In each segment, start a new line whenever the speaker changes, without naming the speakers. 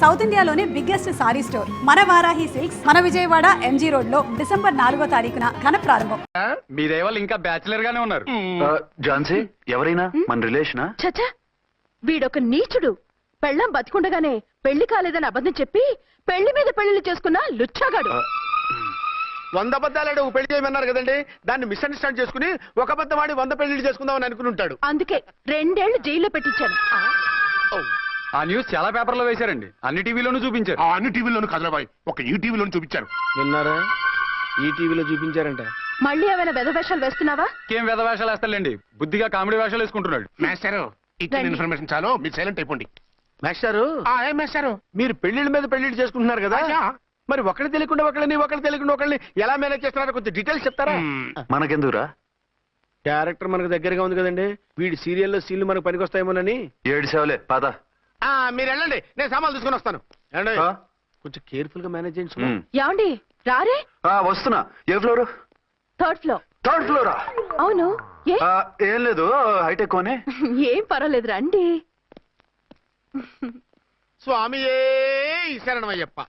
South ఇండియాలోనే biggest sorry store మన Varahi silks మన విజయవాడ ఎంజీ రోడ్ లో డిసెంబర్ 4వ తారీఖున ఘన ప్రారంభం.
మీ దయవల్ల ఇంకా బ్యాచిలర్ గానే ఉన్నారు.
ఝాన్సీ ఎవరైనా మన రిలేషనా?
చచ్చా, వీడొక నీచుడు. పెళ్ళం బతికుండగానే పెళ్లి కాలేదని అబద్ధం చెప్పి పెళ్లి మీద పెళ్లిళ్ళు చేసుకున్న లుచ్చాగాడు.
100 అబద్ధాలు పెళ్లి చేయమన్నారు కదండి, దాన్ని మిస్అండర్స్టాండ్ చేసుకుని ఒక అబద్ధం వాడి 100 పెళ్లిళ్ళు చేసుకుందామని అనుకుని ఉంటాడు.
అందుకే 2 ఏళ్లు జైల్లో పెట్టించాను.
ఆ న్యూస్ చాలా పేపర్లో వేశారండి, అన్ని టీవీలోనూ చూపించారు.
అన్ని టీవీలోను కదలబాయ్, ఒక ఈ టీవీలోను చూపించారు.
విన్నారా? ఈ టీవీలో చూపించారంట.
మళ్ళీ ఏమైనా వెధవేషాలు వేస్తున్నావా?
ఏం వేద వేషాలు వేస్తాడండి, బుద్ధిగా కామెడీ వేషాలు వేసుకుంటున్నాడు.
మాస్టారు ఇచ్చిన ఇన్ఫర్మేషన్ చాలు, మీరు సైలెంట్ అయిపోండి.
మాస్టారు,
ఏం మాస్టారు?
మీరు పెళ్లిళ్ళ మీద పెళ్లిళ్ళు చేసుకుంటున్నారు కదా, మరి ఒకళ్ళు తెలియకుండా ఒకళ్ళని తెలియకుండా ఒకళ్ళని ఎలా మేనేజ్ చేస్తున్నారో కొంచెం డీటెయిల్స్ చెప్తారా?
మనకెందుకురా?
క్యారెక్టర్ మనకు దగ్గరగా ఉంది కదండి, వీడి సీరియల్లో సీన్లు మనకు పనికి వస్తాయేమోనని.
7 సేవలే పద.
మీరు వెళ్ళండి, నేను సామాన్లు తీసుకుని వస్తాను. వెళ్ళండి.
ఆ?
కొంచెం కేర్ఫుల్ గా మేనేజ్ చేయండి సుమా.
యాండి రారే?
వస్తున్నా. ఏ ఫ్లోర్?
3rd floor.
3rd ఫ్లోరా?
అవును. ఏ
ఏం లేదు, హైటెక్ కోనే.
ఏం పర్వాలేదు, రండి.
స్వామియే శరణమయ్యప్ప.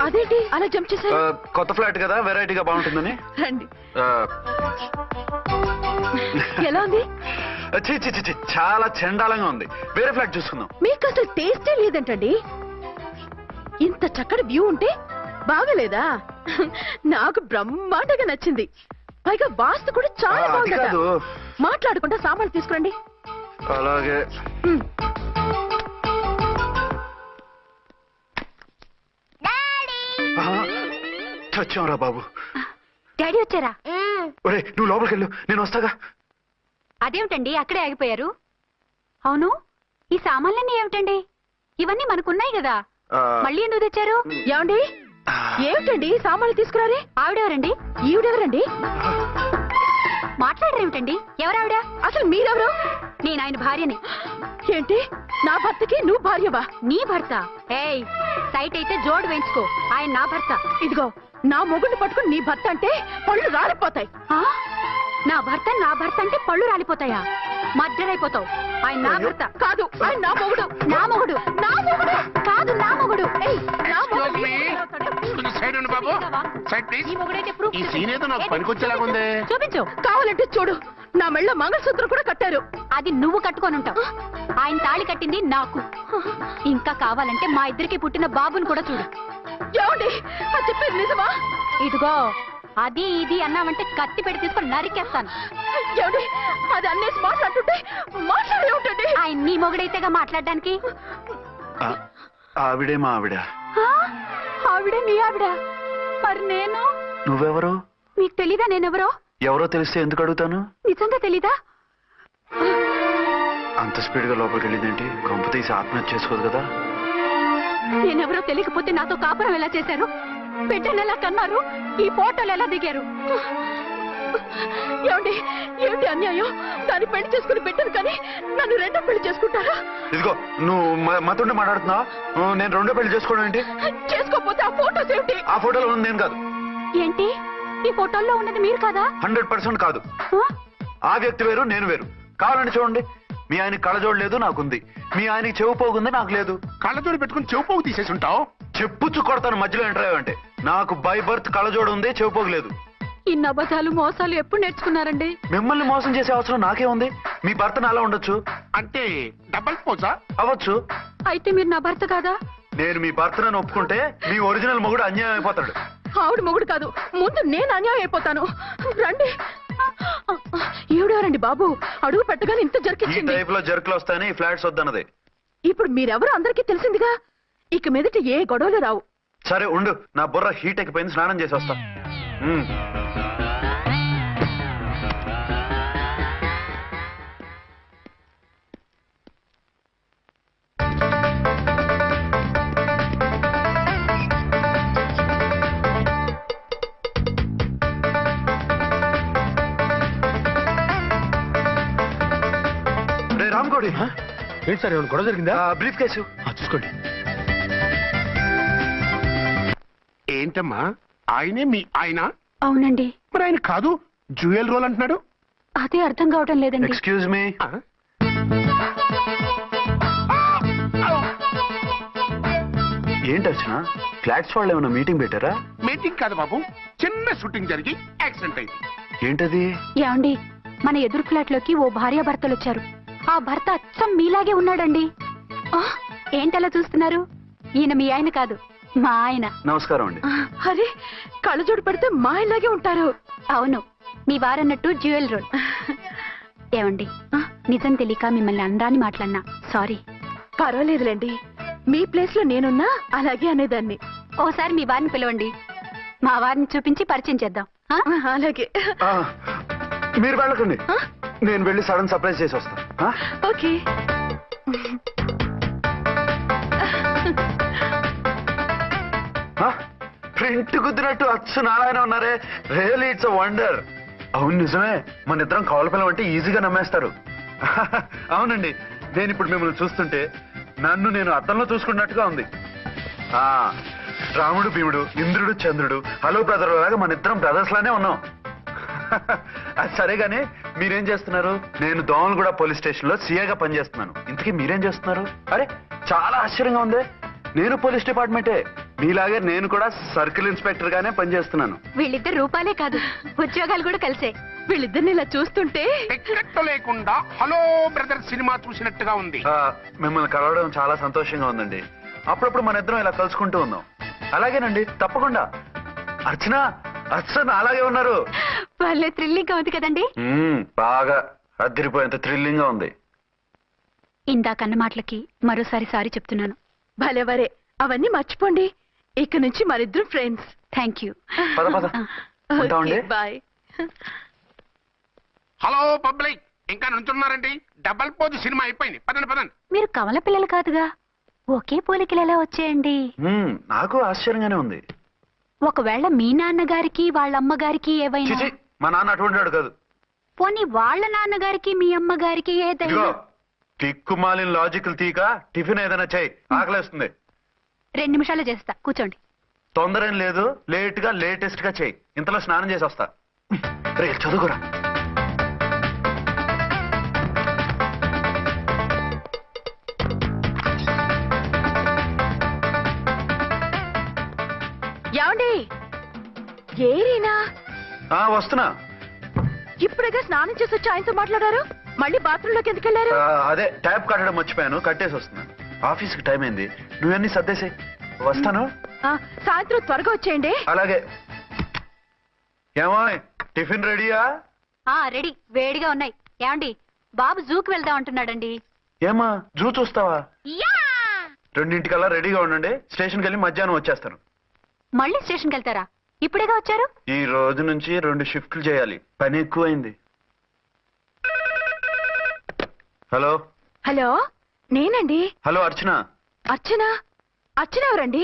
అదేంటి అలా జంప్ చేశారు?
కొత్త ఫ్లాట్ కదా, వెరైటీగా బాగుంటుందని.
రండి.
ఆ,
ఎలా ఉంది?
ఛీ, ఛీ, ఛీ, ఛీ, చాలా చండాలంగా ఉంది. వేరే ఫ్లాట్ చూసుకుందాం.
మీకు అసలు టేస్టే లేదంటండి. ఇంత చక్కటి వ్యూ ఉంటే బాగలేదా? నాకు బ్రహ్మాండంగా నచ్చింది. పైగా వాస్తు కూడా చాలా
అది
బాగుంది.
కాదు.
మాట్లాడకుండా సామాన్లు తీసుకురండి.
అలాగే. చచ్చాంరా బాబు.
డాడీ వచ్చారా?
ఒరే నువ్వు లోపలికి వెళ్ళు, నేను వస్తాగా.
అదేమిటండి అక్కడే ఆగిపోయారు? అవును, ఈ సామాన్లన్నీ ఏమిటండి? ఇవన్నీ మనకున్నాయి కదా, మళ్ళీ ఎందుకు తెచ్చారు?
ఏమండి, ఏమిటండి సామాన్లు తీసుకురారే?
ఆవిడెవరండి?
ఈవిడెవరండి?
మాట్లాడరేమిటండి? ఎవరావిడ?
అసలు మీరెవరు?
నేను ఆయన భార్యని.
ఏంటి, నా భర్తకి నువ్వు భార్యవా?
నీ భర్త? ఏయ్, సైట్ అయితే జోడు వేయించుకో, ఆయన నా భర్త.
ఇదిగో, నా మొగుడిని పట్టుకుని నీ భర్త అంటే పళ్ళు రాలిపోతాయి.
ఆ? నా భర్త అంటే పళ్ళు రాలిపోతాయా? మధ్యరైపోతావు. ఆయన నా భర్త
కాదు, ఆయన నా మొగుడు.
నా మొగుడు.
నా మొగుడు
కాదు, నా మొగుడు.
ఏయ్, నా మొగుడు.
కొంచెం సైడ్ ఉండు బాబు, సైడ్ ప్లీజ్.
ఈ మొగుడైతే ప్రూఫ్
ఈ సీన్ ఏదో నాకు పనికొచ్చేలాగుంది.
చూపించు.
కావాలంటే చూడు, నా మెళ్ళ మంగళసూత్రం కూడా కట్టారు.
అది నువ్వు కట్టుకొని ఉంటావు, ఆయన తాళి కట్టింది నాకు. ఇంకా కావాలంటే మా ఇద్దరికి పుట్టిన బాబుని కూడా చూడు.
ఏమండి, అది చెప్పేది నిజమా?
ఇదిగో, అది ఇది అన్నావంటే కత్తి పెట్టి తీసుకొని నరికేస్తాను.
ఏమండి, అది అన్నేసి మాట్లాడుతుంటే మాట్లాడే ఉంటుంది.
ఆయన నీ మొగుడైతేగా మాట్లాడడానికి.
ఆవిడే మా ఆవిడ.
ఆ? ఆవిడ నీ ఆవిడ? మరి నేను?
నువ్వెవరు?
మీకు తెలీదా నేనెవరో?
ఎవరో తెలిస్తే ఎందుకు అడుగుతాను?
నిజంగా తెలీదా?
అంత స్పీడ్ గా లోపలికి వెళ్ళిందేంటి? కొంప తీసి ఆత్మహత్య చేసుకోదు కదా.
నేనెవరో తెలియకపోతే నాతో కాపురం ఎలా చేశారు? బిడ్డను ఎలా కన్నారు? ఈ ఫోటోలు ఎలా దిగారు?
ఏమండి, ఏమిటి అన్యాయం? దాన్ని పెళ్లి చేసుకుని పెట్టను కానీ నన్ను రెండో పెళ్లి చేసుకుంటారా?
ఇదిగో నువ్వు మాతోనే మాట్లాడుతున్నావా? నేను రెండో పెళ్లి చేసుకోవడం ఏంటి?
చేసుకోకపోతే ఆ ఫోటోస్ ఏమిటి?
ఆ ఫోటోలో ఉంది నేను కాదు.
ఏంటి, ఈ ఫోటోల్లో ఉన్నది మీరు కాదా?
100% కాదు.
ఆ?
ఆ వ్యక్తి వేరు, నేను వేరు. కావాలని చూడండి, మీ ఆయన కళ్ళజోడు లేదు, నాకుంది. మీ ఆయనకి చెవు పోగుంది, నాకు లేదు.
కళ్ళజోడు పెట్టుకుని చెవుపోగు తీసేసి ఉంటావు.
చెప్పుచ్చు కొడతాను మధ్యలో ఎంటర్ అంటే. నాకు బై బర్త్ కళ్ళజోడు ఉంది, చెవు పోగు లేదు.
ఇన్ని అబద్ధాలు మోసాలు ఎప్పుడు నేర్చుకున్నారండి?
మిమ్మల్ని మోసం చేసే అవసరం నాకే ఉంది? మీ భర్తను అలా ఉండొచ్చు,
అంటే డబల్ పోసా?
అవ్వచ్చు.
అయితే మీరు నా భర్త కాదా?
నేను మీ భర్తను ఒప్పుకుంటే మీ ఒరిజినల్ మొగుడు అన్యాయం అయిపోతాడు.
ఆవిడ మొగుడు కాదు, ముందు నేను అన్యాయం అయిపోతాను. రండి. ఈవిడెవరండి బాబు? అడుగు పెట్టగానే ఇంత
ఈ
జరికిచ్చింది.
టైప్ లో జర్కులు వస్తాయని ఈ ఫ్లాట్స్ వద్దన్నది.
ఇప్పుడు మీరెవరు అందరికీ తెలిసిందిగా, ఇక మీదట ఏ గొడవలు రావు.
సరే ఉండు, నా బుర్ర హీట్ ఎక్కిపోయింది, స్నానం చేసి వస్తా. రే రామ్కోడి,
ఏంటి సార్, ఏమైనా గొడవ జరిగిందా?
బ్రీఫ్ కేసు
చూసుకోండి.
ఏంటమ్మా, ఆయనే మీ ఆయన?
అవునండి.
మరి ఆయన కాదు, జ్యూయల్ రోల్ అంటున్నాడు.
అదే అర్థం కావటం లేదండి.
Excuse me.
ఆ?
ఏంటి అర్చన, ఫ్లాట్స్ వాళ్ళు ఏమైనా మీటింగ్ పెట్టారా?
మీటింగ్ కాదు బాబు, చిన్న షూటింగ్ జరిగి యాక్సిడెంట్ అయింది.
ఏంటది?
ఏమండి, మన ఎదురు ఫ్లాట్ లోకి ఓ భార్యాభర్తలు వచ్చారు. ఆ భర్త అచ్చం మీలాగే ఉన్నాడండి. ఆ, ఏంటలా చూస్తున్నారు? ఈయన మీ ఆయన కాదు, మా ఆయన.
నమస్కారం అండి.
అరే కళ్ళజోడు పెడితే మా ఇలాగే ఉంటారు.
అవును, మీ వారన్నట్టు జ్యువెల్ రోడ్. ఏమండి, నిజం తెలియక మిమ్మల్ని అందాన్ని మాట్లాడినా సారీ.
పర్వాలేదులేండి, మీ ప్లేస్ లో నేనున్నా అలాగే అనేదాన్ని.
ఓసారి మీ వారిని పిలవండి, మా వారిని చూపించి పరిచయం చేద్దాం. ఆ?
అలాగే.
ఆ, మీరు వెళ్ళకండి, నేను వెళ్ళి సడన్ సర్ప్రైజ్ చేసి వస్తాను.
ఓకే.
ప్రింట్ కుదిరినట్టు అచ్చు నారాయణ ఉన్నారే, రియల్లీ ఇట్స్ వండర్. అవును నిజమే, మన ఇద్దరం కవల పిల్లం అంటే ఈజీగా నమ్మేస్తారు. అవునండి, నేను ఇప్పుడు మిమ్మల్ని చూస్తుంటే నన్ను నేను అద్దంలో చూసుకున్నట్టుగా ఉంది. ఆ రాముడు భీముడు, ఇంద్రుడు చంద్రుడు, హలో బ్రదర్ లాగా మన ఇద్దరం బ్రదర్స్ లానే ఉన్నాం. అది సరే గానీ మీరేం చేస్తున్నారు? నేను దోమలగూడ పోలీస్ స్టేషన్ లో సీఏగా పనిచేస్తున్నాను. ఇంతకీ మీరేం చేస్తున్నారు? అరే చాలా ఆశ్చర్యంగా ఉంది, నేను పోలీస్ డిపార్ట్మెంటే, మీలాగే నేను కూడా సర్కిల్ ఇన్స్పెక్టర్ గానే పనిచేస్తున్నాను.
వీళ్ళిద్దరు రూపాలే కాదు, ఉద్యోగాలు కూడా కలిసే.
వీళ్ళిద్దరిని ఇలా చూస్తుంటే
టికెట్ లేకుండా హలో బ్రదర్ సినిమా చూసినట్టుగా ఉంది.
మిమ్మల్ని కలవడం చాలా సంతోషంగా ఉందండి. అప్పుడప్పుడు మన ఇద్దరం ఇలా కలుసుకుంటూ ఉన్నాం. అలాగేనండి, తప్పకుండా. అర్చన, అర్చన అలాగే ఉన్నారు.
వాళ్ళే థ్రిల్లింగ్ గా ఉంది కదండి.
బాగా అదిరిపోయేంత థ్రిల్లింగ్ గా ఉంది.
ఇందాకన్న మాటలకి మరోసారి సారీ చెప్తున్నాను.
భలేవరే, అవన్నీ మర్చిపోండి. ఇక నుంచి మరిద్దరు ఫ్రెండ్స్.
Thank you.
పద పద ఉంటామండి.
బాయ్.
హలో పబ్లిక్, ఇంకా నుంచున్నారండి? డబల్ పోజ్ సినిమా అయిపోయింది, పదండి పదండి.
మీరు కమల పిల్లలు కాదుగా, ఒకే పోలికలు ఎలా వచ్చాయండి?
నాకు ఆశ్చర్యంగానే ఉంది.
ఒకవేళ మీ నాన్నగారికి వాళ్ళ అమ్మగారికి ఏవైనా,
చిచి, మా నాన్న అటువంటి వాడు కాదు.
పోనీ వాళ్ళ నాన్నగారికి మీ అమ్మగారికి ఏదైనా.
ఇదిగో టిక్కుమాలిన లాజికల్ తీక టిఫిన్ ఏదైనా చేయి, ఆకలేస్తుంది.
2 నిమిషాలు చేస్తా, కూర్చోండి.
తొందర ఏం లేదు, లేట్ గా లేటెస్ట్ గా చేయి. ఇంతలో స్నానం చేసి వస్తా. రే చదువుకురా.
ఏమండి, ఏరీనా?
వస్తున్నా.
ఇప్పుడేగా స్నానం చేసి వచ్చి ఆయనతో మాట్లాడారు, మళ్ళీ బాత్రూమ్ లోకి ఎందుకు వెళ్ళారు?
అదే ట్యాప్ కట్టడం మర్చిపోయాను, కట్టేసి వస్తున్నాను. ఆఫీస్కి టైం అయింది, నువ్వన్నీ సర్దేసే. వస్తాను.
సాయంత్రం త్వరగా వచ్చేయండి.
అలాగే. ఏమో టిఫిన్ రెడీయా?
రెడీ, వేడిగా ఉన్నాయి. ఏమండి, బాబు జూకి వెళ్దాం అంటున్నాడండి.
ఏమా జూ చూస్తావా? 2:00కల్లా రెడీగా ఉండండి, స్టేషన్కి వెళ్ళి మధ్యాహ్నం వచ్చేస్తాను.
మళ్ళీ స్టేషన్కి వెళ్తారా? ఇప్పుడేగా వచ్చారు.
ఈ రోజు నుంచి 2 షిఫ్ట్లు చేయాలి, పని ఎక్కువైంది. హలో.
హలో, నేనండి.
హలో అర్చన.
అర్చన? అర్చన ఎవరండి?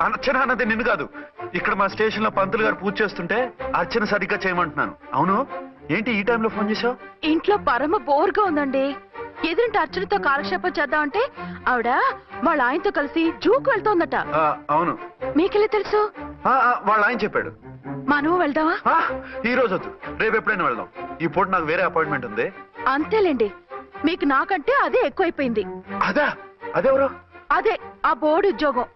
అర్చన అన్నది నిన్ను కాదు. ఇక్కడ మా స్టేషన్ లో పంతులు గారు పూజ చేస్తుంటే అర్చన సరిగ్గా చేయమంటున్నాను. అవును, ఏంటి ఈ టైంలో ఫోన్ చేసావు?
ఇంట్లో పరమ బోర్గా ఉందండి. ఎదురింటి అర్చనతో కాలక్షేపం చేద్దామంటే ఆవిడ వాళ్ళ ఆయనతో కలిసి జూకు వెళ్తోందట.
అవును.
మీకెళ్ళి తెలుసు?
వాళ్ళ ఆయన చెప్పాడు.
మనం వెళ్దామా?
ఈ రోజు వద్దు, రేపు ఎప్పుడైనా వెళ్దాం. ఈ పూట నాకు వేరే అపాయింట్మెంట్ ఉంది.
అంతేలేండి, మీకు నాకంటే అదే ఎక్కువైపోయింది.
అదెవరు?
అదే ఆ బోర్డు ఉద్యోగం.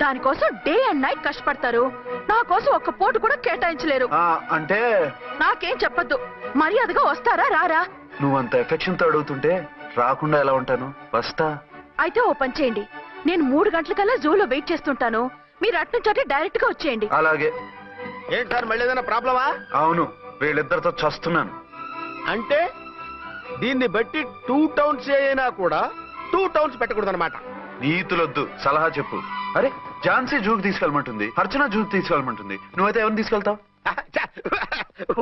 దానికోసం డే అండ్ నైట్ కష్టపడతారు, నా కోసం ఒక్క పోటు కూడా కేటాయించలేరు.
అంటే
నాకేం చెప్పొద్దు, మర్యాదగా వస్తారా రారా?
నువ్వంత ఎఫెక్షన్ తో అడుగుతుంటే రాకుండా ఎలా ఉంటాను, వస్తా.
అయితే ఓ పని చేయండి, నేను 3 గంటలకల్లా జూలో వెయిట్ చేస్తుంటాను, మీరు అట్నుంచి డైరెక్ట్ గా వచ్చేయండి.
అలాగే.
ఏంటి సార్, మళ్ళీ ఏదైనా ప్రాబ్లమా?
అవును, వీళ్ళిద్దరితో చస్తున్నాను.
అంటే దీన్ని బట్టి 2 టౌన్స్ అయినా కూడా 2 టౌన్స్ పెట్టకూడదు అనమాట.
నీతులొద్దు, సలహా చెప్పు. అరే ఝాన్సీ జూకి తీసుకెళ్ళమంటుంది, అర్చన జూకి తీసుకెళ్ళమంటుంది, నువ్వైతే ఎవరిని తీసుకెళ్తావు?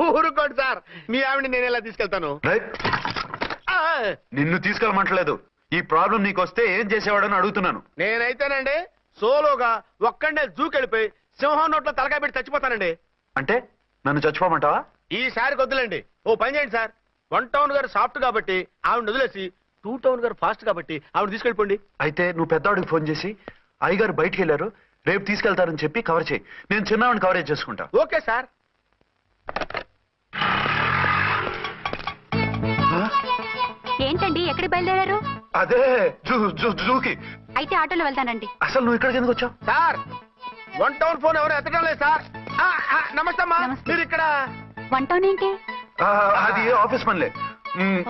ఊరుకోండి సార్, మీ ఆవిడని నేను ఎలా తీసుకెళ్తాను?
నిన్ను తీసుకెళ్ళమంటలేదు. ఈ ప్రాబ్లం నీకు వస్తే ఏం చేసేవాడని అడుగుతున్నాను.
నేనైతేనండి సోలోగా ఒక్కడే జూకి వెళ్ళిపోయి సింహం నోట్లో తలకాయ పెట్టి చచ్చిపోతానండి.
అంటే నన్ను చచ్చిపోమంటావా?
ఈసారి వద్దులేండి, ఓ పని చేయండి సార్. 1 టౌన్ గారు సాఫ్ట్ కాబట్టి ఆవిడ వదిలేసి 2 టౌన్ గారు ఫాస్ట్ కాబట్టి ఆవిడ తీసుకెళ్ళిపోండి.
అయితే నువ్వు పెద్దవాడికి ఫోన్ చేసి అయ్యగారు బయటికి వెళ్ళారు, రేపు తీసుకెళ్తారని చెప్పి కవర్ చేయి. నేను చిన్నవాడిని కవరేజ్ చేసుకుంటా.
Okay sir.
ఏంటండి ఎక్కడికి బయలుదేరారు?
అదే జూకి.
అయితే ఆటోలో వెళ్తానండి.
అసలు నువ్వు ఇక్కడికి ఎందుకు వచ్చావు?
సార్ 1 టౌన్ ఫోన్ ఎవరు ఎత్తడం లేదు సార్. నమస్తే అమ్మా.
నమస్తే.
మీరు ఇక్కడ
వన్ టౌన్ ఏంటి?
అది ఆఫీస్ పనిలే.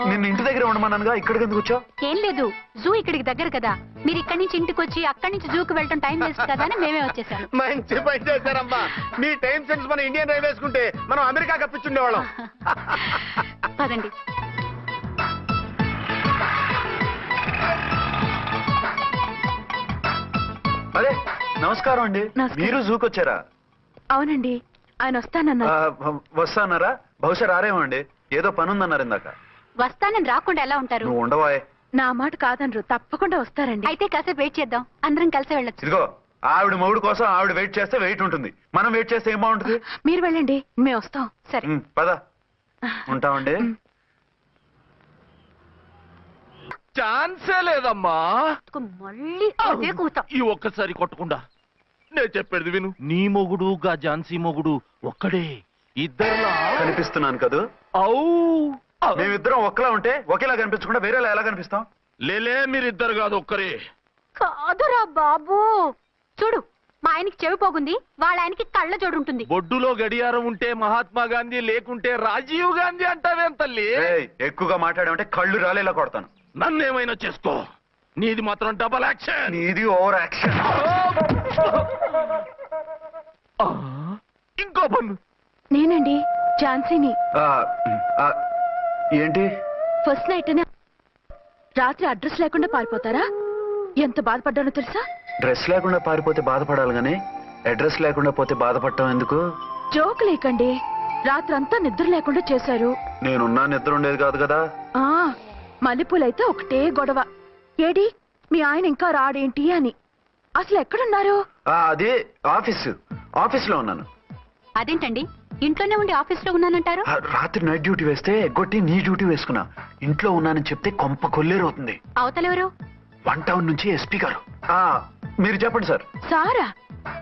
నిన్ను ఇంటి దగ్గర ఉండమన్నానుగా, ఇక్కడికి ఎందుకు వచ్చావు?
ఏం లేదు, జూ ఇక్కడికి దగ్గర కదా, మీరు ఇక్కడి నుంచి ఇంటికి వచ్చి అక్కడి నుంచి జూకి వెళ్ళటం టైం వేస్ట్ కదా అని మేమే వచ్చేసాం.
మంచి పని చేశారమ్మా. మీ టైం సెన్స్ మన ఇండియన్ రైల్వేస్ కుంటే మనం అమెరికా కప్పించుండేవాళ్ళం.
పదండి.
అదే నమస్కారం అండి.
నమస్కారం.
మీరు జూకి వచ్చారా?
అవునండి, ఆయన వస్తానన్నారు.
వస్తానారా? బహుశా రారేమో అండి, ఏదో పని ఉందన్నారు ఇందాక.
వస్తానని రాకుండా ఎలా ఉంటారు?
నువ్వు ఉండవాయే.
నా మాట కాదనరు, తప్పకుండా వస్తారండి.
అయితే కాసేపు వెయిట్ చేద్దాం, అందరం కలిసి వెళ్ళొచ్చు.
ఇదిగో ఆవిడ మొగుడు కోసం ఆవిడ వెయిట్ చేస్తే వెయిట్ ఉంటుంది, మనం వెయిట్ చేస్తే ఏం బాగుంటుంది?
మీరు వెళ్ళండి, మేము వస్తాం.
సరే.
పద ఉంటామండి.
ఛాన్సే లేదమ్మా.
మళ్ళీ అదే కూతాం.
ఈ ఒక్కసారి కొట్టకుండా నేను చెప్పేది విను. నీ మొగుడు గా ఝాన్సీ మొగుడు ఒక్కడే, ఇద్దరులా
కనిపిస్తున్నాను కదూ?
అవు
మేమిద్దరం ఒక్కలా ఉంటే ఒకేలా కనిపించకుండా వేరేలా ఎలా కనిపిస్తాం?
లేలే, మీరిద్దరు కాదు ఒక్కరే.
కాదురా బాబు, చూడు మా ఆయనకి చెవి పోగుంది, వాళ్ళ ఆయనకి కళ్ళ జోడు ఉంటుంది.
బొడ్డులో గడియారం ఉంటే మహాత్మా గాంధీ, లేకుంటే రాజీవ్ గాంధీ అంటావేం తల్లి?
ఏయ్, ఎక్కువగా మాట్లాడామంటే కళ్ళు రాలేలా కొడతాను.
నన్నేమైనా చేసుకో, నీది మాత్రం డబల్ యాక్షన్.
నీది ఓవర్ యాక్షన్.
ఆ, ఇంకో పన్ను.
నేనండి ఝాన్సీని.
ఏంటి?
ఫస్ట్ నైట్ రాత్రి అడ్రస్ లేకుండా పారిపోతారా? ఎంత బాధపడ్డానో తెలుసా?
డ్రెస్ లేకుండా పారిపోతే బాధపడాలి గానీ అడ్రస్ లేకుండా పోతే బాధపడటం ఎందుకు?
జోక్ లేకండి, రాత్రంతా నిద్ర లేకుండా చేశారు.
నేనున్నా నిద్ర ఉండేది కాదు కదా.
ఆ మల్లెపూలైతే ఒకటే గొడవ. ఏడి మీ ఆయన ఇంకా రాడేంటి అని. అసలు ఎక్కడున్నారు?
అది ఆఫీస్లో ఉన్నాను.
అదేంటండి, ఇంట్లోనే ఉండి ఆఫీస్ లో ఉన్నానంటారు?
రాత్రి నైట్ డ్యూటీ వేస్తే ఎగ్గొట్టి నీ డ్యూటీ వేసుకున్నా. ఇంట్లో ఉన్నానని చెప్తే కొంప కొల్లేరవుతుంది.
అవతలెవరు?
1 టౌన్ నుంచి ఎస్పీ గారు. మీరు చెప్పండి సార్.
సారా?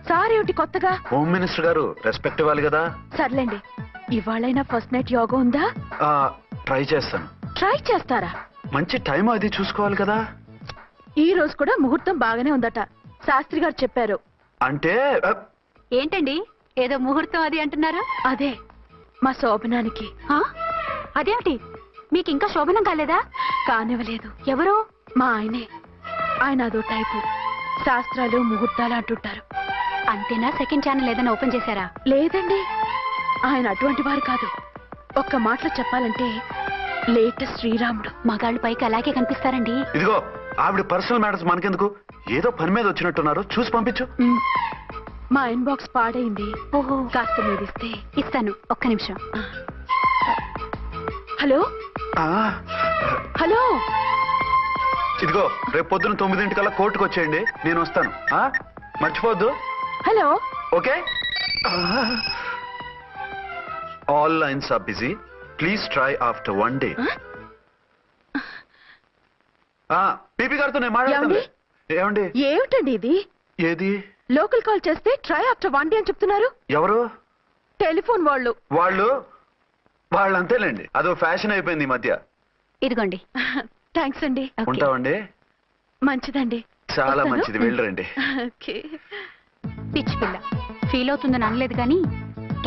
సారేమిటి కొత్తగా?
హోమ్ మినిస్టర్ గారు, రెస్పెక్ట్ ఇవ్వాలి కదా.
సర్లేండి, ఇవాళైనా ఫస్ట్ నైట్ యోగా ఉందా?
ట్రై చేస్తాను.
ట్రై చేస్తారా?
మంచి టైం అది చూసుకోవాలి కదా.
ఈ రోజు కూడా ముహూర్తం బాగానే ఉందట, శాస్త్రి గారు చెప్పారు.
అంటే
ఏంటండి ఏదో ముహూర్తం అది అంటున్నారు?
అదే మా శోభనానికి.
ఆ? అదేమిటి, మీకు ఇంకా శోభనం కాలేదా?
కానివ్వలేదు.
ఎవరు?
మా ఆయనే. ఆయన అదో టైపు, శాస్త్రాలు ముహూర్తాలు అంటుంటారు.
అంతేనా? సెకండ్ ఛానల్ ఏదైనా ఓపెన్ చేశారా?
లేదండి, ఆయన అటువంటి వారు కాదు. ఒక్క మాటలో చెప్పాలంటే లేటెస్ట్ శ్రీరాముడు.
మగాళ్ళు పైకి అలాగే కనిపిస్తారండి.
ఇదిగో ఆవిడ పర్సనల్ మ్యాటర్స్ మనకెందుకు, ఏదో పని మీద వచ్చినట్టున్నారు, చూసి పంపించు.
మా ఇన్బాక్స్ పాడైంది.
ఓహో,
కాస్త మీదిస్తే.
ఇస్తాను, ఒక్క నిమిషం.
హలో హలో,
ఇదిగో రేపు పొద్దున 9 కోర్టుకు వచ్చేయండి, నేను వస్తాను. మర్చిపోద్దు.
Hello.
Okay. All lines are busy, please try after 1 day. పీపీ గారితో నేను మాట్లాడుతుంది. ఏమండి?
ఏమిటండి ఇది?
ఏది?
లోకల్ కాల్ చేస్తే ట్రై ఆఫ్టర్ 1 day అని చెప్తున్నారు.
ఎవరు?
టెలిఫోన్ వాళ్ళు.
వాళ్ళు అంతేలేండి, అదో ఫ్యాషన్ అయిపోయింది ఈ మధ్య.
ఇదిగోండి.
థ్యాంక్స్ అండి.
ఉంటామండి.
మంచిదండి.
చాలా
వస్తాను.
మంచిది, వెళ్ళరండి.
ఓకే.
పిచ్చి పిల్ల ఫీల్ అవుతుందని అనలేదు కానీ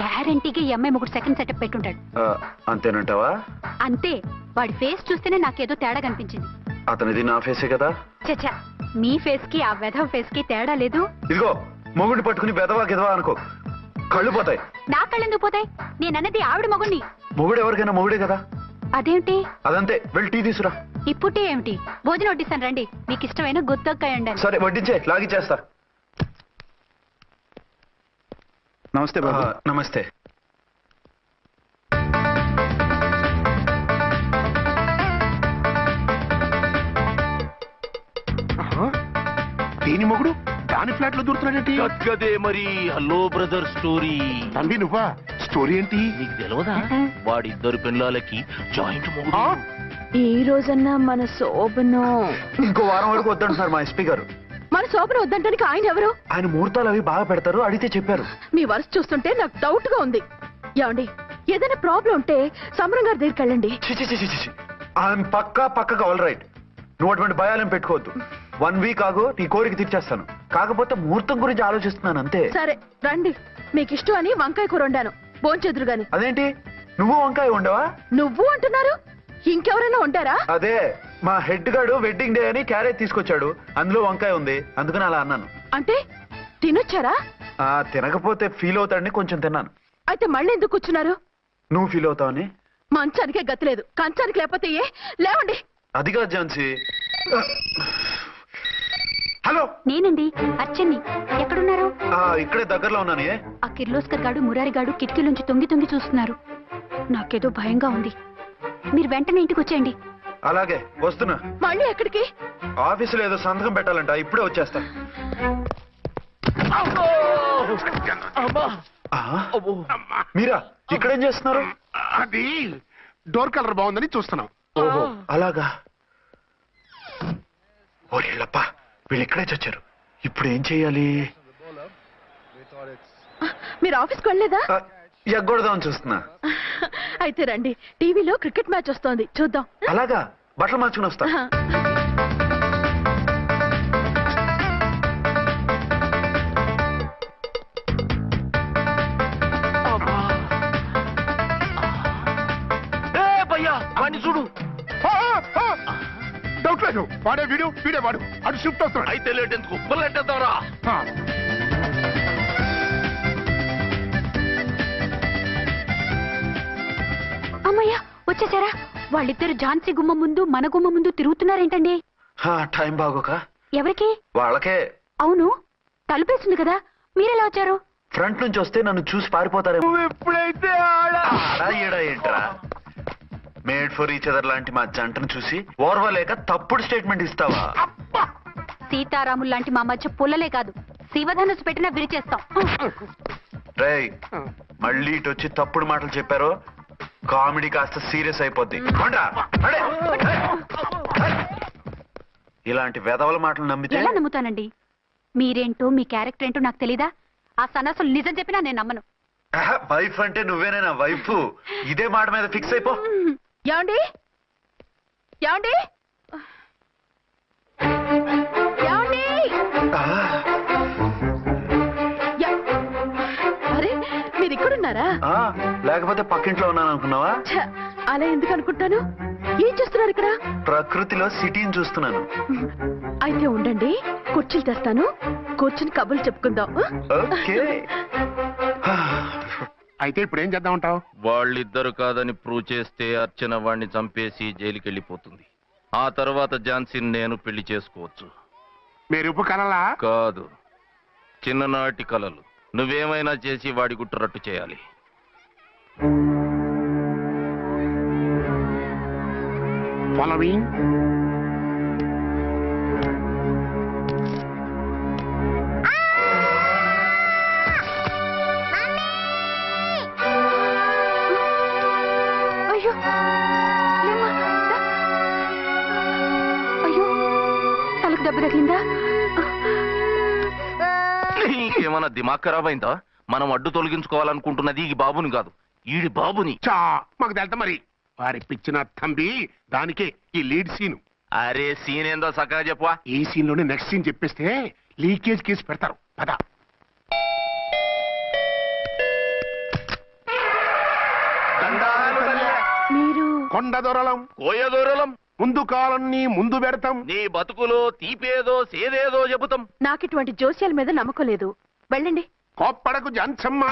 గ్యారంటీగా ఈ అమ్మాయి ముగ్గురు సెకండ్ సెటప్ పెట్టుంటాడు.
అంతేనంటావా?
అంతే, వాడి ఫేస్ చూస్తేనే నాకేదో తేడా కనిపించింది.
అతనిది నా ఫేసే కదా.
చచ్చా, మీ ఫేస్ కి ఆ వెధవ ఫేస్ కి తేడా లేదు.
ఇదిగో మొగుడిని పట్టుకుని బెదవా గెదవా అనుకో, కళ్ళు పోతాయి.
నా కళ్ళెందుకు పోతాయి? నేనన్నది ఆవిడ మగుణ్ణి.
మొగుడు ఎవరికైనా మొగుడే కదా.
అదేంటి?
అదంతే, వెళ్ళి టీ తీసురా.
ఇప్పుడే ఏమిటి, భోజనం వడ్డిస్తాను రండి, మీకు ఇష్టమైన గుత్తొక్కాయ ఉండండి.
సరే వడ్డించే, లాగిచ్చేస్తా.
నమస్తే బాబు.
నమస్తే.
దీని మొగుడు దాని ఫ్లాట్ లో దూరుతున్నాడేంటి?
కదే మరి. Hello brother story.
తండ్రి నువ్వా? స్టోరీ ఏంటి?
నీకు తెలియదా? వాడిద్దరు పిల్లలకి జాయింట్ మొగుడు.
ఈ రోజన్నా మన శోభనం.
ఇంకో వారం వరకు వద్దంటున్నారు మా ఎస్పీ గారు.
మన శోభనం వద్దంటానికి ఆయన ఎవరు?
ఆయన ముహూర్తాలు అవి బాగా పెడతారు, అడిగితే చెప్పారు.
మీ వరుస చూస్తుంటే నాకు డౌట్ గా ఉంది. ఏమండి, ఏదైనా ప్రాబ్లం ఉంటే సమరం గారి దగ్గరికి వెళ్ళండి.
ఆయన పక్కగా ఆల్ రైట్. నువ్వు అటువంటి భయాలను పెట్టుకోవద్దు. 1 వీక్ ఆగు, నీ కోరిక తీర్చేస్తాను. కాకపోతే ముహూర్తం గురించి ఆలోచిస్తున్నాను అంతే.
సరే రండి, మీకు ఇష్టం అని వంకాయ కూర వండాను, భోంచెదురు గాని.
అదేంటి నువ్వు వంకాయ ఉండవా?
నువ్వు అంటున్నారు, ఇంకెవరైనా ఉంటారా?
అదే మా హెడ్ గాడు వెడ్డింగ్ డే అని క్యారేజ్ తీసుకొచ్చాడు, అందులో వంకాయ ఉంది, అందుకని అలా అన్నాను.
అంటే తినొచ్చారా?
తినకపోతే ఫీల్ అవుతాడని కొంచెం తిన్నాను.
అయితే మళ్ళీ ఎందుకు కూర్చున్నారు?
నువ్వు ఫీల్ అవుతావని.
మంచానికే గతి లేదు, కంచానికి లేకపోతే ఏ? లేవండి.
అది కాదు ఝాన్సీ. హలో,
నేనండి అర్చన్ని. ఎక్కడున్నారు?
ఇక్కడే దగ్గరలో ఉన్నాను.
ఆ కిర్లోస్కర్ గాడు మురారి గాడు కిటికీలోంచి తొంగి చూస్తున్నారు. నాకేదో భయంగా ఉంది. మీరు వెంటనే ఇంటికి వచ్చేయండి.
అలాగే వస్తున్నా.
మళ్ళీ ఎక్కడికి?
ఆఫీసులో ఏదో సంతకం పెట్టాలంట, ఇప్పుడే వచ్చేస్తా. మీరా ఇక్కడేం చేస్తున్నారు?
అది డోర్ కలర్ బాగుందని చూస్తున్నాం.
ఓహో అలాగా. ఓరేళ్ళప్ప, వీళ్ళు ఇక్కడే చచ్చారు. ఇప్పుడు ఏం చెయ్యాలి?
మీరు ఆఫీస్కి వెళ్ళలేదా?
ఎగ్గొడదామని చూస్తున్నా.
అయితే రండి, టీవీలో క్రికెట్ మ్యాచ్ వస్తోంది, చూద్దాం.
అలాగా, బట్టలు మార్చుకుని వస్తా.
చూడు,
డౌట్ లేదు, వాడే వీడే వాడు. అటు షిఫ్ట్ వస్తున్నాడు.
అయితే లేట్ ఎందుకు, బుల్లెట్టేద్దాంరా.
అమ్మయ్యా వచ్చేసారా? వాళ్ళిద్దరు ఝాన్సీ గుమ్మ ముందు మన గుమ్మ ముందు తిరుగుతున్నారేంటండి?
టైం బాగోక.
ఎవరికి?
వాళ్ళకే.
అవును, తలుపేస్తుంది కదా, మీరెలా వచ్చారు?
ఫ్రంట్ నుంచి వస్తే నన్ను చూసి పారిపోతారేమో. ఎప్పుడైతే ఏంట్రా, మేడ్ ఫర్ ఈచ్ అదర్ లాంటి మా జంటను చూసి ఓర్వలేక తప్పుడు స్టేట్మెంట్ ఇస్తావా?
సీతారాములు లాంటి మా మధ్య పుల్లలే కాదు, శివధనుసు పెట్టినా విరిచేస్తాం.
రేయ్, మళ్ళీ ఇటు వచ్చి తప్పుడు మాటలు చెప్పారో కామెడీ కాస్త సీరియస్ అయిపోద్ది. ఇలాంటి వెధవల మాటలు నమ్మితే
ఎలా నమ్ముతానండి? మీరేంటో మీ క్యారెక్టర్ ఏంటో నాకు తెలీదా? ఆ సన్నాసులు నిజం చెప్పినా నేను నమ్మను.
వైఫ్ అంటే నువ్వేనా వైఫ్? ఇదే మాట మీద ఫిక్స్ అయిపో.
ఏమండి ఏమండి ఏమండి? అరే, మీరు ఇక్కడున్నారా?
లేకపోతే పక్కింట్లో ఉన్నాను అనుకున్నావా?
అలా ఎందుకు అనుకుంటాను? ఏం చేస్తున్నారు ఇక్కడ?
ప్రకృతిలో సిటీని చూస్తున్నాను.
అయితే ఉండండి, కుర్చీలు తెస్తాను, కూర్చుని కబుర్లు చెప్పుకుందాం.
ఓకే.
అయితే ఇప్పుడు ఏం చేద్దాం అంటావు?
వాళ్ళిద్దరు కాదని ప్రూవ్ చేస్తే అర్చన వాణ్ణి చంపేసి జైలుకి వెళ్ళిపోతుంది. ఆ తర్వాత ఝాన్సీని నేను పెళ్లి చేసుకోవచ్చు.
మీరు కలలా?
కాదు, చిన్ననాటి కలలు. నువ్వేమైనా చేసి వాడి గుట్టు చేయాలి.
ఫాలోయింగ్.
అయ్యో లేమ్మా, రా. అయ్యో, తలకు దెబ్బ తగిలిందా?
నీకేమన్నా దిమాగ్ ఖరాబ్ అయిందా? మనం అడ్డు తొలగించుకోవాలనుకుంటున్నది ఈ బాబుని కాదు, ఈడి బాబుని.
మాకు తెలుతా మరి. వారి పిచ్చిన తంబి, దానికే ఈ లీడ్ సీన్.
అరే సీన్ ఏందో సక్కగా చెప్పవా?
ఈ సీన్ లోనే నెక్స్ట్ సీన్ చెప్పేస్తే లీకేజ్ కేసు పెడతారు. పద.
మీరు
కొండ దొరలం,
కోయ దూరలం,
ముందు కాలన్నీ ముందు పెడతాం.
నీ బతుకులో తీపేదో సేదేదో చెబుతాం.
నాకు ఇటువంటి జోస్యాల మీద నమ్మకం లేదు, వెళ్ళండి.
కోప్పడకు జాన్సమ్మ.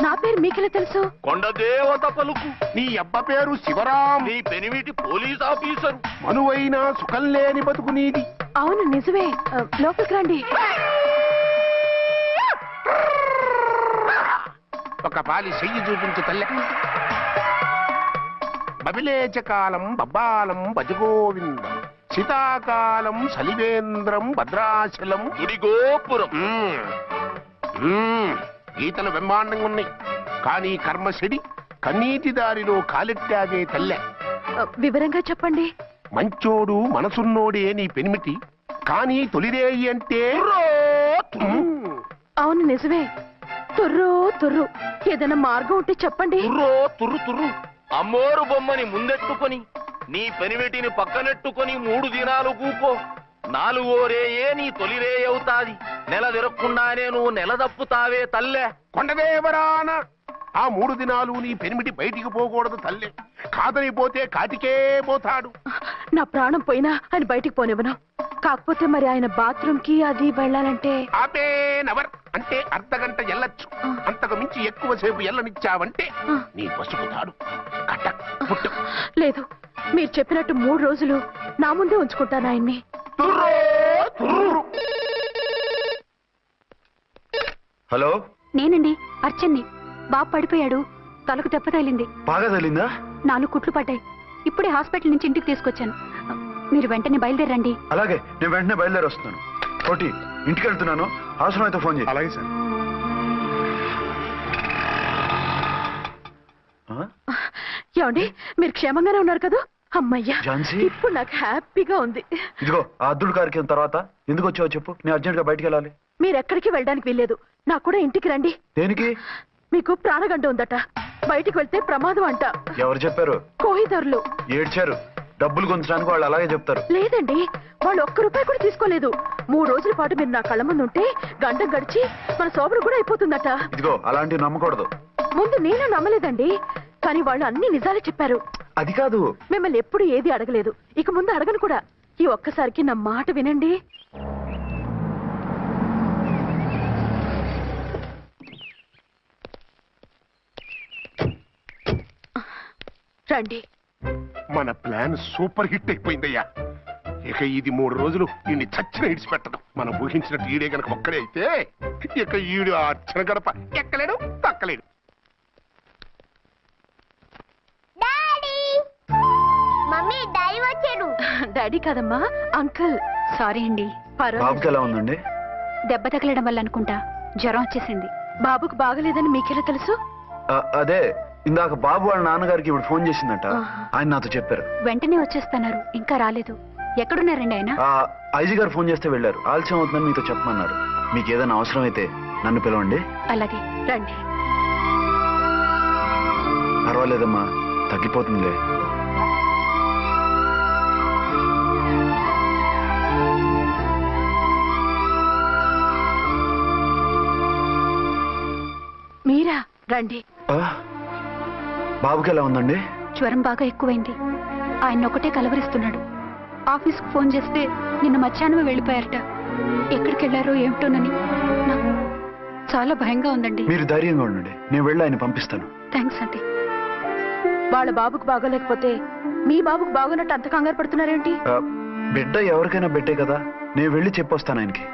నా పేరు మీకెలా తెలుసు?
కొండ దేవత పలుకు.
నీ అబ్బ పేరు శివరాం.
నీ పెనిమిటి పోలీస్ ఆఫీసర్.
మనువైన సుఖం లేని బతుకు నీది.
అవును నిజమే, లోపలికి రండి.
ఒక పాలి చెయ్యి చూపించు తల్లె. బబిలేచకాలం బబ్బాలం భజగోవిందం, శీతాకాలం సలివేంద్రం భద్రాచలం
గుడిగోపురం.
గీతలు బ్రహ్మాండంగా ఉన్నాయి, కానీ కర్మశడి కన్నీటి దారిలో కాలెట్టాగే తల్లె.
వివరంగా చెప్పండి.
మంచోడు మనసున్నోడే నీ పెనిమిటి, కానీ తొలిరేయి అంటే
అవును నిజమే, తుర్రు తుర్రు ఏదైనా మార్గం ఉంటే చెప్పండి.
తుర్రో తుర్రు తుర్రు అమ్మోరు బొమ్మని ముందెట్టుకొని నీ పెనివెటిని పక్కనెట్టుకొని 3 దినాలు కూకో. 4వ రేయే నీ తొలి రే అవుతాది. నెల తిరగకుండానే నువ్వు నెల తప్పుతావే తల్లే.
కొండదేవరాన ఆ 3 దినాలు నీ పెనిమిటి బయటికి పోకూడదు తల్లి. కాదని పోతే కాటికే పోతాడు.
నా ప్రాణం పోయినా ఆయన బయటికి పోనివ్వను. కాకపోతే మరి ఆయన బాత్రూమ్ కి అది వెళ్ళాలంటే
ఆపేనవర్ అంటే అర్ధగంట ఎల్లొచ్చు. అంతకు మించి ఎక్కువసేపు ఎల్లనిచ్చావంటే నీ పసుపుతాడు కటక్ పుట్టు.
లేదు, మీరు చెప్పినట్టు 3 రోజులు నా ముందే ఉంచుకుంటాను ఆయన్ని.
తుర్రో తుర్రు.
హలో,
నేనండి అర్చన్ని. బాబు పడిపోయాడు, తలకు దెబ్బ తగిలింది.
బాగా తెలిందా?
4 కుట్లు పడ్డాయి. ఇప్పుడే హాస్పిటల్ నుంచి ఇంటికి తీసుకొచ్చాను. మీరు వెంటనే బయలుదేరండి.
అలాగే, నేను వెంటనే బయలుదేరి వస్తున్నాను. కోటి, ఇంటికి వెళ్తున్నాను. అవసరం అయితే ఫోన్ చేయి.
అలాగే సార్.
ఏమండి, మీరు క్షేమంగానే ఉన్నారు కదా? అమ్మయ్యా,
ఝాన్సీ?
ఇప్పుడు నాకు హ్యాపీగా ఉంది.
ఇదిగో ఆ అద్దుడు కార్యక్రమం తర్వాత ఎందుకు వచ్చావో చెప్పు. నేను అర్జెంట్ గా బయటికి వెళ్ళాలి.
మీరు ఎక్కడికి వెళ్ళడానికి వీల్లేదు. నాకు కూడా ఇంటికి రండి.
దేనికి?
మీకు ప్రాణగంట ఉందట. బయటికి వెళ్తే ప్రమాదం అంట.
ఎవరు చెప్పారు?
కోహిదర్లు
ఏడ్చారు. డబ్బులు గుంచడానికి వాళ్ళు అలాగే చెప్తారు.
లేదండి, వాళ్ళు ₹1 కూడా తీసుకోలేదు. 3 రోజుల పాటు మీరు నా కళ్ళ ముందు ఉంటే గంట గడిచి మన సోబరు కూడా అయిపోతుందట.
ఇదిగో అలాంటివి నమ్మకూడదు.
ముందు నేను నమ్మలేదండి, కానీ వాళ్ళు అన్ని నిజాలే చెప్పారు.
అది కాదు.
మిమ్మల్ని ఎప్పుడు ఏది అడగలేదు, ఇక ముందు అడగను కూడా. ఈ ఒక్కసారికి నా మాట వినండి. రండి.
మన ప్లాన్ సూపర్ హిట్ అయిపోయిందయ్యా. ఇక ఇది 3 రోజులు ఈయన్ని చచ్చిన ఇడిచిపెట్టదు. మనం ఊహించినట్టు ఈడే గనక ఒక్కడే అయితే ఇక ఈడు ఆ అర్చన గడప ఎక్కలేడు తక్కలేడు.
డాడీ కాదమ్మా, అంకుల్.
సారీ అండి.
బాబుకి ఎలా ఉందండి?
దెబ్బ తగలడం వల్ల అనుకుంటా జ్వరం వచ్చేసింది.
బాబుకు బాగలేదని మీకెలా తెలుసు?
అదే ఇందాక బాబు వాళ్ళ నాన్నగారికి ఇప్పుడు ఫోన్ చేసిందట. ఆయన నాతో చెప్పారు.
వెంటనే వచ్చేస్తున్నారు, ఇంకా రాలేదు. ఎక్కడున్నారండి ఆయన?
ఐజీ గారు ఫోన్ చేస్తే వెళ్ళారు. ఆలస్యం అవుతుందని మీతో చెప్పమన్నారు. మీకు ఏదైనా అవసరం అయితే నన్ను పిలవండి.
అలాగే
రండి.
పర్వాలేదమ్మా, తగ్గిపోతుందిలే.
మీరా? రండి.
బాబుకి ఎలా ఉందండి?
జ్వరం బాగా ఎక్కువైంది. ఆయన ఒకటే కలవరిస్తున్నాడు. ఆఫీస్కు ఫోన్ చేస్తే నిన్న మధ్యాహ్నం వెళ్ళిపోయారట. ఎక్కడికి వెళ్ళారో ఏమిటోనని నాకు చాలా భయంగా ఉందండి.
మీరు ధైర్యంగా ఉండండి, నేను వెళ్ళి ఆయన పంపిస్తాను.
థ్యాంక్స్ అండి.
వాళ్ళ బాబుకు బాగోలేకపోతే మీ బాబుకు బాగోనట్టు అంత కంగారు పడుతున్నారేంటి?
బిడ్డ ఎవరికైనా బిడ్డే కదా, నేను వెళ్ళి చెప్పొస్తాను ఆయనకి.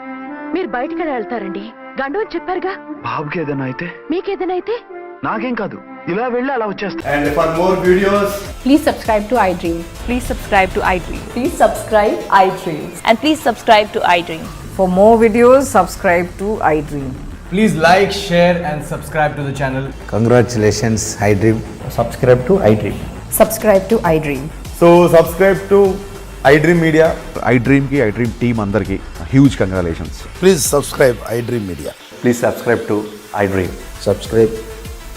మీరు బయటికి వెళ్తారండి. గండు అని చెప్పారుగా.
బాబుకి ఏదైనా అయితే?
మీకేదైనా అయితే?
నాకేం కాదు, ఇలా వెళ్ళి అలా వచ్చేస్తా.
And for more videos,
please subscribe to iDream. Please subscribe to iDream. Please subscribe iDream. And please subscribe to iDream. For more videos, subscribe to iDream.
please like, share and subscribe to the channel.
Congratulations, iDream. Subscribe to iDream.
Subscribe to iDream.
So subscribe to iDream Media.
iDream ki iDream team andarki huge congratulations.
Please subscribe iDream Media.
Please subscribe to iDream.
Subscribe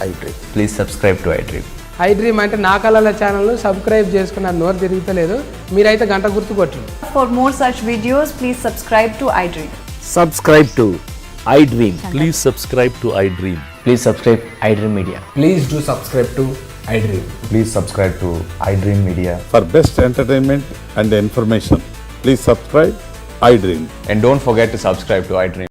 iDream.
Please subscribe to iDream.
iDream అంటే నా కళల channel subscribe చేసుకున్న నోరు తిరుగుతలేదు. మీరైతే గంట గుర్తు కొట్టండి. For more such videos, please subscribe to iDream.
Subscribe to iDream.
Please subscribe to iDream.
Please subscribe iDream Media.
Please do subscribe to iDream.
Please subscribe to iDream Media.
For best entertainment and information, please subscribe iDream.
And don't forget to subscribe to iDream.